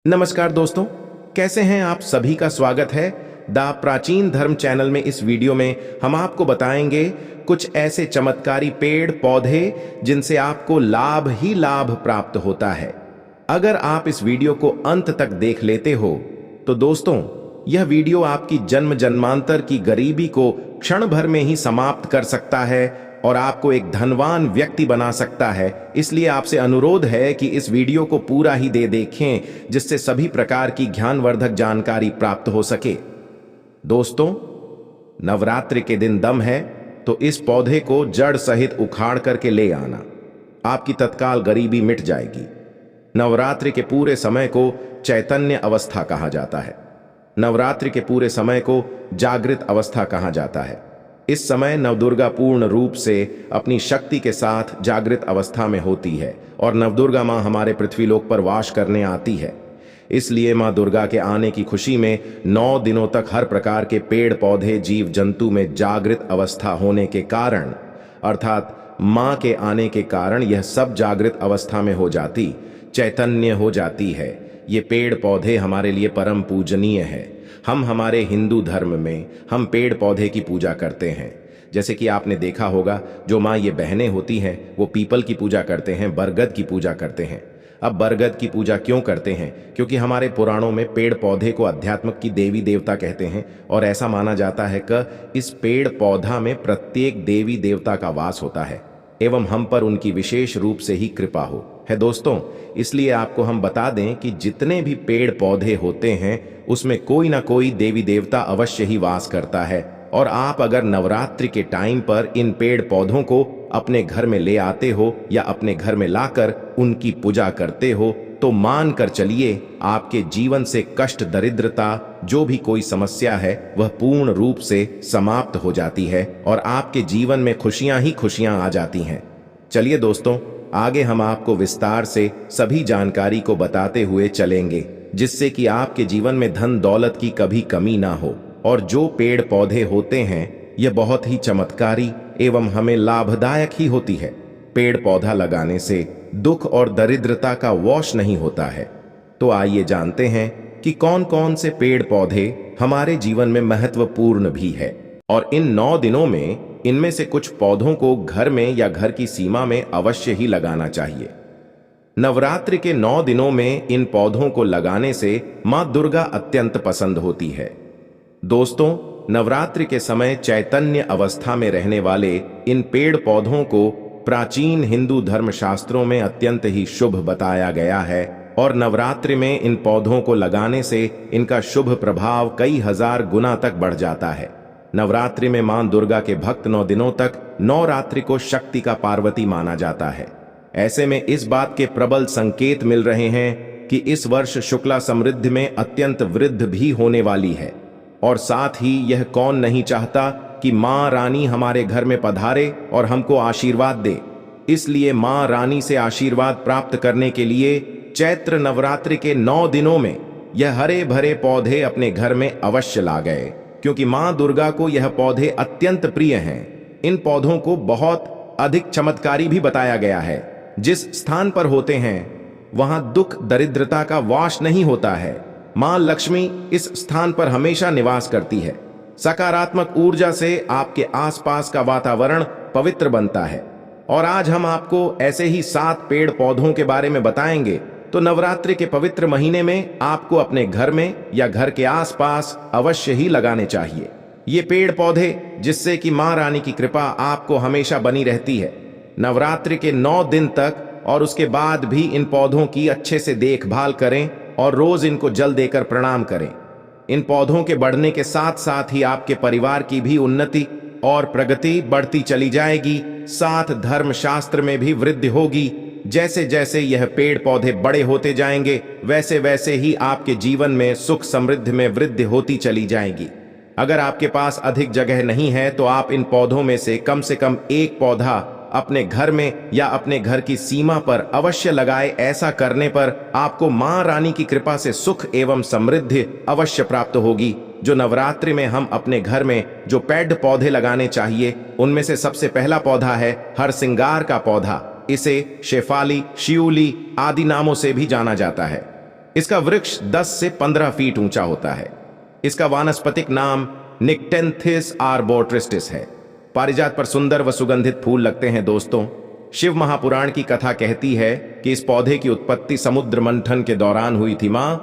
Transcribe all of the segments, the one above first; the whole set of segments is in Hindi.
नमस्कार दोस्तों, कैसे हैं आप? सभी का स्वागत है द प्राचीन धर्म चैनल में। इस वीडियो में हम आपको बताएंगे कुछ ऐसे चमत्कारी पेड़ पौधे जिनसे आपको लाभ ही लाभ प्राप्त होता है। अगर आप इस वीडियो को अंत तक देख लेते हो तो दोस्तों, यह वीडियो आपकी जन्म जन्मांतर की गरीबी को क्षण भर में ही समाप्त कर सकता है और आपको एक धनवान व्यक्ति बना सकता है। इसलिए आपसे अनुरोध है कि इस वीडियो को पूरा ही देखें, जिससे सभी प्रकार की ज्ञानवर्धक जानकारी प्राप्त हो सके। दोस्तों, नवरात्रि के दिन दम है तो इस पौधे को जड़ सहित उखाड़ करके ले आना, आपकी तत्काल गरीबी मिट जाएगी। नवरात्रि के पूरे समय को चैतन्य अवस्था कहा जाता है। नवरात्रि के पूरे समय को जागृत अवस्था कहा जाता है। इस समय नवदुर्गा पूर्ण रूप से अपनी शक्ति के साथ जागृत अवस्था में होती है और नवदुर्गा माँ हमारे पृथ्वीलोक पर वास करने आती है। इसलिए माँ दुर्गा के आने की खुशी में 9 दिनों तक हर प्रकार के पेड़ पौधे जीव जंतु में जागृत अवस्था होने के कारण, अर्थात माँ के आने के कारण यह सब जागृत अवस्था में हो जाती, चैतन्य हो जाती है। ये पेड़ पौधे हमारे लिए परम पूजनीय है। हम हमारे हिंदू धर्म में हम पेड़ पौधे की पूजा करते हैं। जैसे कि आपने देखा होगा, जो माँ ये बहनें होती हैं वो पीपल की पूजा करते हैं, बरगद की पूजा करते हैं। अब बरगद की पूजा क्यों करते हैं? क्योंकि हमारे पुराणों में पेड़ पौधे को अध्यात्म की देवी देवता कहते हैं और ऐसा माना जाता है कि इस पेड़ पौधा में प्रत्येक देवी देवता का वास होता है एवं हम पर उनकी विशेष रूप से ही कृपा हो है। दोस्तों, इसलिए आपको हम बता दें कि जितने भी पेड़ पौधे होते हैं उसमें कोई ना कोई देवी देवता अवश्य ही वास करता है। और आप अगर नवरात्रि के टाइम पर इन पेड़ पौधों को अपने घर में ले आते हो या अपने घर में लाकर उनकी पूजा करते हो तो मान कर चलिए, आपके जीवन से कष्ट, दरिद्रता, जो भी कोई समस्या है वह पूर्ण रूप से समाप्त हो जाती है और आपके जीवन में खुशियां ही खुशियां आ जाती हैं। चलिए दोस्तों, आगे हम आपको विस्तार से सभी जानकारी को बताते हुए चलेंगे, जिससे कि आपके जीवन में धन दौलत की कभी कमी ना हो। और जो पेड़ पौधे होते हैं ये बहुत ही चमत्कारी एवं हमें लाभदायक ही होती है। पेड़ पौधा लगाने से दुख और दरिद्रता का वश नहीं होता है। तो आइए जानते हैं कि कौन कौन से पेड़ पौधे हमारे जीवन में महत्वपूर्ण भी है। और इन 9 दिनों में इनमें से कुछ पौधों को घर में या घर की सीमा में अवश्य ही लगाना चाहिए। नवरात्रि के 9 दिनों में इन पौधों को लगाने से मां दुर्गा अत्यंत पसंद होती है। दोस्तों, नवरात्रि के समय चैतन्य अवस्था में रहने वाले इन पेड़ पौधों को प्राचीन हिंदू धर्मशास्त्रों में अत्यंत ही शुभ बताया गया है और नवरात्रि में इन पौधों को लगाने से इनका शुभ प्रभाव कई हजार गुना तक बढ़ जाता है। नवरात्रि में मां दुर्गा के भक्त 9 दिनों तक नवरात्रि को शक्ति का पार्वती माना जाता है। ऐसे में इस बात के प्रबल संकेत मिल रहे हैं कि इस वर्ष शुक्ला समृद्धि में अत्यंत वृद्धि भी होने वाली है। और साथ ही यह कौन नहीं चाहता कि मां रानी हमारे घर में पधारे और हमको आशीर्वाद दे। इसलिए मां रानी से आशीर्वाद प्राप्त करने के लिए चैत्र नवरात्रि के 9 दिनों में यह हरे भरे पौधे अपने घर में अवश्य ला गए, क्योंकि मां दुर्गा को यह पौधे अत्यंत प्रिय हैं। इन पौधों को बहुत अधिक चमत्कारी भी बताया गया है। जिस स्थान पर होते हैं वहां दुख दरिद्रता का वास नहीं होता है। मां लक्ष्मी इस स्थान पर हमेशा निवास करती है। सकारात्मक ऊर्जा से आपके आसपास का वातावरण पवित्र बनता है। और आज हम आपको ऐसे ही 7 पेड़ पौधों के बारे में बताएंगे। तो नवरात्रि के पवित्र महीने में आपको अपने घर में या घर के आसपास अवश्य ही लगाने चाहिए ये पेड़ पौधे, जिससे कि मां रानी की कृपा आपको हमेशा बनी रहती है। नवरात्रि के 9 दिन तक और उसके बाद भी इन पौधों की अच्छे से देखभाल करें और रोज इनको जल देकर प्रणाम करें। इन पौधों के बढ़ने के साथ साथ ही आपके परिवार की भी उन्नति और प्रगति बढ़ती चली जाएगी। साथ धर्मशास्त्र में भी वृद्धि होगी। जैसे जैसे यह पेड़ पौधे बड़े होते जाएंगे वैसे वैसे ही आपके जीवन में सुख समृद्धि में वृद्धि होती चली जाएगी। अगर आपके पास अधिक जगह नहीं है तो आप इन पौधों में से कम एक पौधा अपने घर में या अपने घर की सीमा पर अवश्य लगाए। ऐसा करने पर आपको मां रानी की कृपा से सुख एवं समृद्धि अवश्य प्राप्त होगी। जो नवरात्रि में हम अपने घर में जो पेड़ पौधे लगाने चाहिए उनमें से सबसे पहला पौधा है हरसिंगार का पौधा। इसे शेफाली, शिउली आदि नामों से भी जाना जाता है। इसका वृक्ष 10 से 15 फीट ऊंचा होता है। इसका वानस्पतिक नाम निक्टेंथिस आर्बोट्रिस्टिस है। पारिजात पर सुंदर व सुगंधित फूल लगते हैं। दोस्तों, शिव महापुराण की कथा कहती है कि इस पौधे की उत्पत्ति समुद्र मंथन के दौरान हुई थी। मां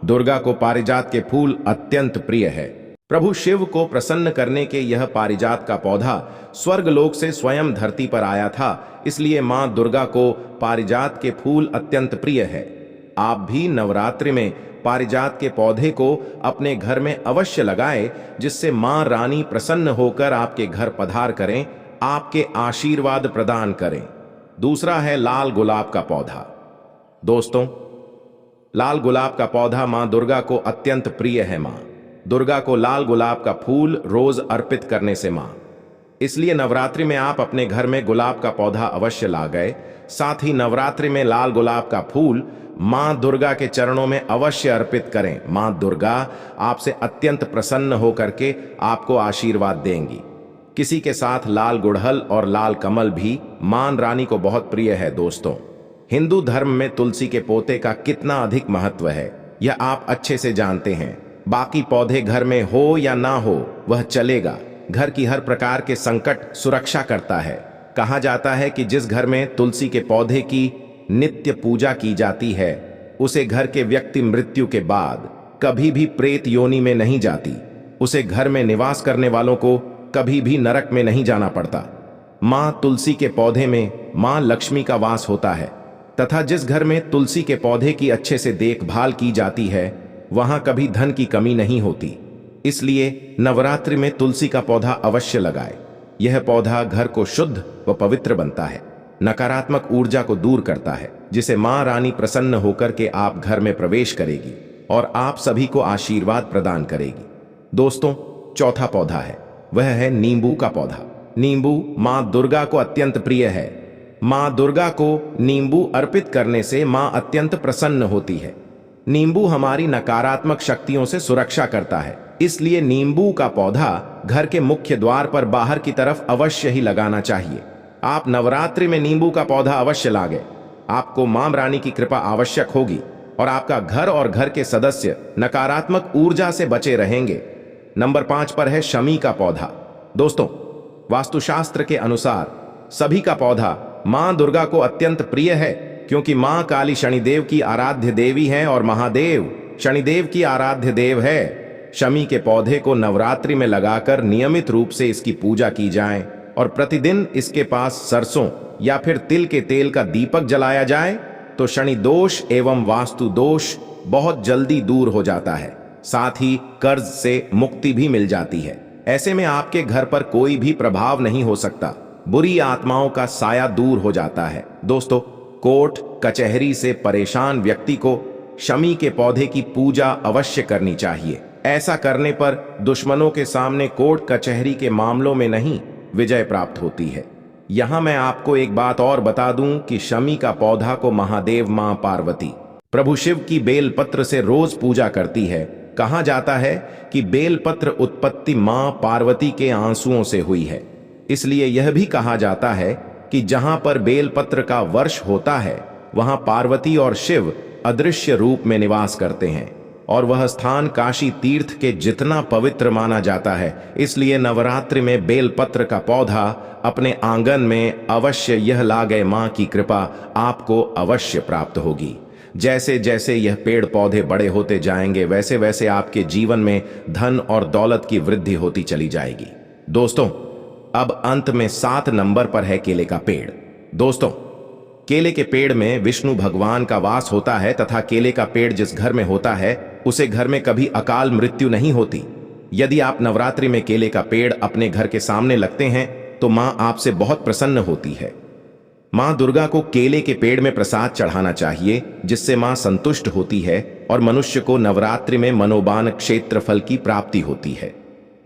दुर्गा को पारिजात के फूल अत्यंत प्रिय है। प्रभु शिव को प्रसन्न करने के यह पारिजात का पौधा स्वर्गलोक से स्वयं धरती पर आया था, इसलिए मां दुर्गा को पारिजात के फूल अत्यंत प्रिय है। आप भी नवरात्रि में पारिजात के पौधे को अपने घर में अवश्य लगाएं, जिससे मां रानी प्रसन्न होकर आपके घर पधार करें, आपके आशीर्वाद प्रदान करें। दूसरा है लाल गुलाब का पौधा। दोस्तों, लाल गुलाब का पौधा मां दुर्गा को अत्यंत प्रिय है। मां दुर्गा को लाल गुलाब का फूल रोज अर्पित करने से मां, इसलिए नवरात्रि में आप अपने घर में गुलाब का पौधा अवश्य लगाएं। साथ ही नवरात्रि में लाल गुलाब का फूल मां दुर्गा के चरणों में अवश्य अर्पित करें। मां दुर्गा आपसे अत्यंत प्रसन्न होकर के आपको आशीर्वाद देंगी। किसी के साथ लाल गुड़हल और लाल कमल भी मां रानी को बहुत प्रिय है। दोस्तों, हिंदू धर्म में तुलसी के पौधे का कितना अधिक महत्व है, यह आप अच्छे से जानते हैं। बाकी पौधे घर में हो या ना हो, वह चलेगा। घर की हर प्रकार के संकट सुरक्षा करता है। कहा जाता है कि जिस घर में तुलसी के पौधे की नित्य पूजा की जाती है, उसे घर के व्यक्ति मृत्यु के बाद कभी भी प्रेत योनि में नहीं जाती। उसे घर में निवास करने वालों को कभी भी नरक में नहीं जाना पड़ता। मां तुलसी के पौधे में मां लक्ष्मी का वास होता है, तथा जिस घर में तुलसी के पौधे की अच्छे से देखभाल की जाती है, वहां कभी धन की कमी नहीं होती। इसलिए नवरात्रि में तुलसी का पौधा अवश्य लगाए। यह पौधा घर को शुद्ध व पवित्र बनता है, नकारात्मक ऊर्जा को दूर करता है, जिसे मां रानी प्रसन्न होकर के आप घर में प्रवेश करेगी और आप सभी को आशीर्वाद प्रदान करेगी। दोस्तों, चौथा पौधा है, वह है नींबू का पौधा। नींबू मां दुर्गा को अत्यंत प्रिय है। मां दुर्गा को नींबू अर्पित करने से मां अत्यंत प्रसन्न होती है। नींबू हमारी नकारात्मक शक्तियों से सुरक्षा करता है, इसलिए नींबू का पौधा घर के मुख्य द्वार पर बाहर की तरफ अवश्य ही लगाना चाहिए। आप नवरात्रि में नींबू का पौधा अवश्य लागें। आपको मां रानी की कृपा आवश्यक होगी और आपका घर और घर के सदस्य नकारात्मक ऊर्जा से बचे रहेंगे। नंबर 5 पर है शमी का पौधा। दोस्तों, वास्तुशास्त्र के अनुसार सभी का पौधा मां दुर्गा को अत्यंत प्रिय है, क्योंकि मां काली शनिदेव की आराध्य देवी हैं और महादेव शनिदेव की आराध्य देव है। शमी के पौधे को नवरात्रि में लगाकर नियमित रूप से इसकी पूजा की जाए और प्रतिदिन इसके पास सरसों या फिर तिल के तेल का दीपक जलाया जाए तो शनि दोष एवं वास्तु दोष बहुत जल्दी दूर हो जाता है। साथ ही कर्ज से मुक्ति भी मिल जाती है। ऐसे में आपके घर पर कोई भी प्रभाव नहीं हो सकता, बुरी आत्माओं का साया दूर हो जाता है। दोस्तों, कोर्ट कचहरी से परेशान व्यक्ति को शमी के पौधे की पूजा अवश्य करनी चाहिए। ऐसा करने पर दुश्मनों के सामने कोर्ट कचहरी के मामलों में नहीं, विजय प्राप्त होती है। यहां मैं आपको एक बात और बता दूं कि शमी का पौधा को महादेव मां पार्वती प्रभु शिव की बेलपत्र से रोज पूजा करती है। कहा जाता है कि बेलपत्र उत्पत्ति मां पार्वती के आंसुओं से हुई है। इसलिए यह भी कहा जाता है कि जहां पर बेलपत्र का वर्ष होता है, वहां पार्वती और शिव अदृश्य रूप में निवास करते हैं और वह स्थान काशी तीर्थ के जितना पवित्र माना जाता है। इसलिए नवरात्रि में बेलपत्र का पौधा अपने आंगन में अवश्य यह लागे, मां की कृपा आपको अवश्य प्राप्त होगी। जैसे जैसे यह पेड़ पौधे बड़े होते जाएंगे, वैसे वैसे आपके जीवन में धन और दौलत की वृद्धि होती चली जाएगी। दोस्तों, अब अंत में 7 नंबर पर है केले का पेड़। दोस्तों, केले के पेड़ में विष्णु भगवान का वास होता है तथा केले का पेड़ जिस घर में होता है, उसे घर में कभी अकाल मृत्यु नहीं होती। यदि आप नवरात्रि में केले का पेड़ अपने घर के सामने लगते हैं तो मां आपसे बहुत प्रसन्न होती है। मां दुर्गा को केले के पेड़ में प्रसाद चढ़ाना चाहिए, जिससे मां संतुष्ट होती है और मनुष्य को नवरात्रि में मनोबान क्षेत्रफल की प्राप्ति होती है।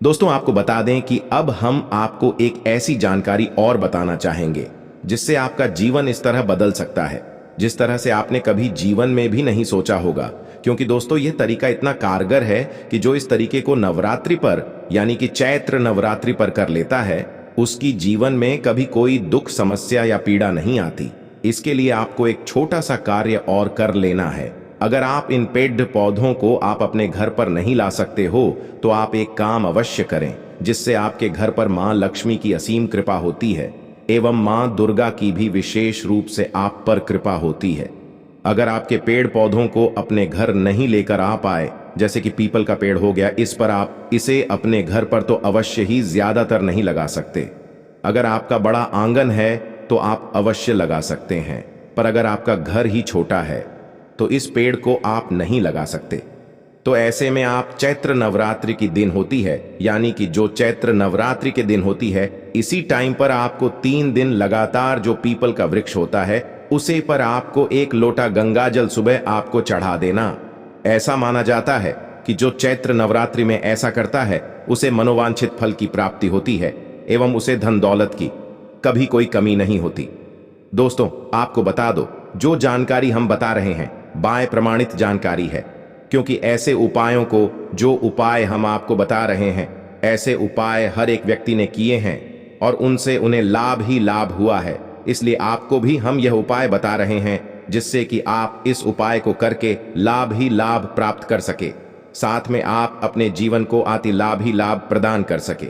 दोस्तों, आपको बता दें कि अब हम आपको एक ऐसी जानकारी और बताना चाहेंगे जिससे आपका जीवन इस तरह बदल सकता है जिस तरह से आपने कभी जीवन में भी नहीं सोचा होगा। क्योंकि दोस्तों, यह तरीका इतना कारगर है कि जो इस तरीके को नवरात्रि पर यानी कि चैत्र नवरात्रि पर कर लेता है, उसकी जीवन में कभी कोई दुख समस्या या पीड़ा नहीं आती। इसके लिए आपको एक छोटा सा कार्य और कर लेना है। अगर आप इन पेड़ पौधों को आप अपने घर पर नहीं ला सकते हो तो आप एक काम अवश्य करें जिससे आपके घर पर मां लक्ष्मी की असीम कृपा होती है एवं मां दुर्गा की भी विशेष रूप से आप पर कृपा होती है। अगर आपके पेड़ पौधों को अपने घर नहीं लेकर आ पाए, जैसे कि पीपल का पेड़ हो गया, इस पर आप इसे अपने घर पर तो अवश्य ही ज्यादातर नहीं लगा सकते। अगर आपका बड़ा आंगन है तो आप अवश्य लगा सकते हैं, पर अगर आपका घर ही छोटा है तो इस पेड़ को आप नहीं लगा सकते। तो ऐसे में आप चैत्र नवरात्रि की दिन होती है, यानी कि जो चैत्र नवरात्रि के दिन होती है, इसी टाइम पर आपको 3 दिन लगातार जो पीपल का वृक्ष होता है उसे पर आपको 1 लोटा गंगा जल सुबह आपको चढ़ा देना। ऐसा माना जाता है कि जो चैत्र नवरात्रि में ऐसा करता है उसे मनोवांछित फल की प्राप्ति होती है एवं उसे धन दौलत की कभी कोई कमी नहीं होती। दोस्तों, आपको बता दो, जो जानकारी हम बता रहे हैं बाय प्रमाणित जानकारी है, क्योंकि ऐसे उपायों को, जो उपाय हम आपको बता रहे हैं, ऐसे उपाय हर एक व्यक्ति ने किए हैं और उनसे उन्हें लाभ ही लाभ हुआ है। इसलिए आपको भी हम यह उपाय बता रहे हैं जिससे कि आप इस उपाय को करके लाभ ही लाभ प्राप्त कर सके, साथ में आप अपने जीवन को अति लाभ ही लाभ प्रदान कर सके।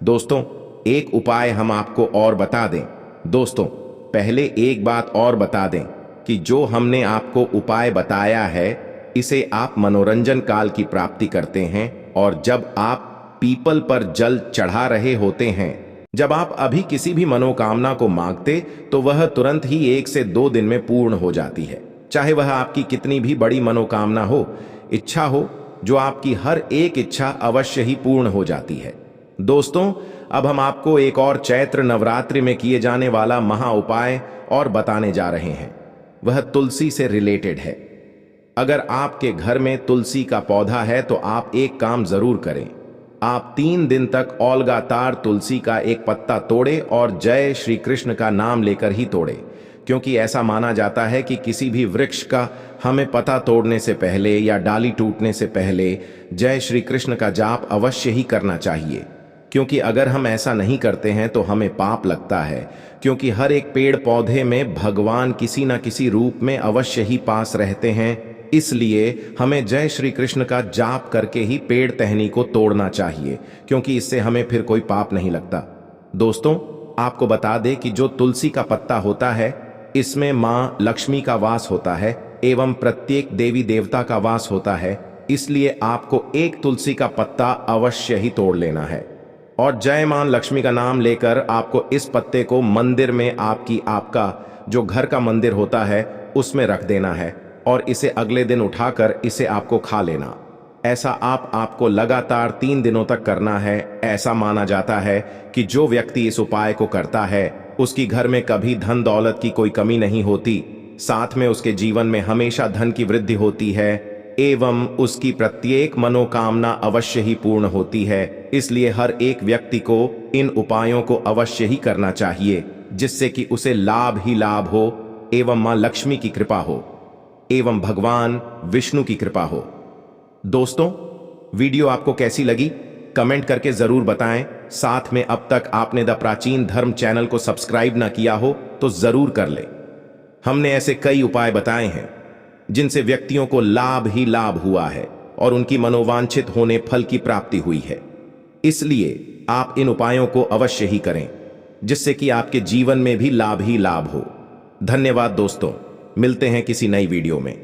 दोस्तों, एक उपाय हम आपको और बता दें। दोस्तों, पहले एक बात और बता दें कि जो हमने आपको उपाय बताया है इसे आप मनोरंजन काल की प्राप्ति करते हैं, और जब आप पीपल पर जल चढ़ा रहे होते हैं, जब आप अभी किसी भी मनोकामना को मांगते तो वह तुरंत ही 1 से 2 दिन में पूर्ण हो जाती है। चाहे वह आपकी कितनी भी बड़ी मनोकामना हो, इच्छा हो, जो आपकी हर एक इच्छा अवश्य ही पूर्ण हो जाती है। दोस्तों, अब हम आपको एक और चैत्र नवरात्रि में किए जाने वाला महा उपाय और बताने जा रहे हैं। वह तुलसी से रिलेटेड है। अगर आपके घर में तुलसी का पौधा है तो आप एक काम जरूर करें। आप 3 दिन तक लगातार तुलसी का एक पत्ता तोड़े और जय श्री कृष्ण का नाम लेकर ही तोड़े, क्योंकि ऐसा माना जाता है कि किसी भी वृक्ष का हमें पत्ता तोड़ने से पहले या डाली टूटने से पहले जय श्री कृष्ण का जाप अवश्य ही करना चाहिए। क्योंकि अगर हम ऐसा नहीं करते हैं तो हमें पाप लगता है, क्योंकि हर एक पेड़ पौधे में भगवान किसी न किसी रूप में अवश्य ही पास रहते हैं। इसलिए हमें जय श्री कृष्ण का जाप करके ही पेड़ टहनी को तोड़ना चाहिए, क्योंकि इससे हमें फिर कोई पाप नहीं लगता। दोस्तों, आपको बता दें कि जो तुलसी का पत्ता होता है इसमें मां लक्ष्मी का वास होता है एवं प्रत्येक देवी देवता का वास होता है। इसलिए आपको एक तुलसी का पत्ता अवश्य ही तोड़ लेना है और जय मां लक्ष्मी का नाम लेकर आपको इस पत्ते को मंदिर में आपका जो घर का मंदिर होता है उसमें रख देना है और इसे अगले दिन उठाकर इसे आपको खा लेना। ऐसा आपको लगातार 3 दिनों तक करना है। ऐसा माना जाता है कि जो व्यक्ति इस उपाय को करता है उसकी घर में कभी धन दौलत की कोई कमी नहीं होती, साथ में उसके जीवन में हमेशा धन की वृद्धि होती है एवं उसकी प्रत्येक मनोकामना अवश्य ही पूर्ण होती है। इसलिए हर एक व्यक्ति को इन उपायों को अवश्य ही करना चाहिए, जिससे कि उसे लाभ ही लाभ हो एवं मां लक्ष्मी की कृपा हो एवं भगवान विष्णु की कृपा हो। दोस्तों, वीडियो आपको कैसी लगी कमेंट करके जरूर बताएं। साथ में अब तक आपने द प्राचीन धर्म चैनल को सब्सक्राइब ना किया हो तो जरूर कर ले। हमने ऐसे कई उपाय बताए हैं जिनसे व्यक्तियों को लाभ ही लाभ हुआ है और उनकी मनोवांछित होने फल की प्राप्ति हुई है। इसलिए आप इन उपायों को अवश्य ही करें, जिससे कि आपके जीवन में भी लाभ ही लाभ हो। धन्यवाद दोस्तों, मिलते हैं किसी नई वीडियो में।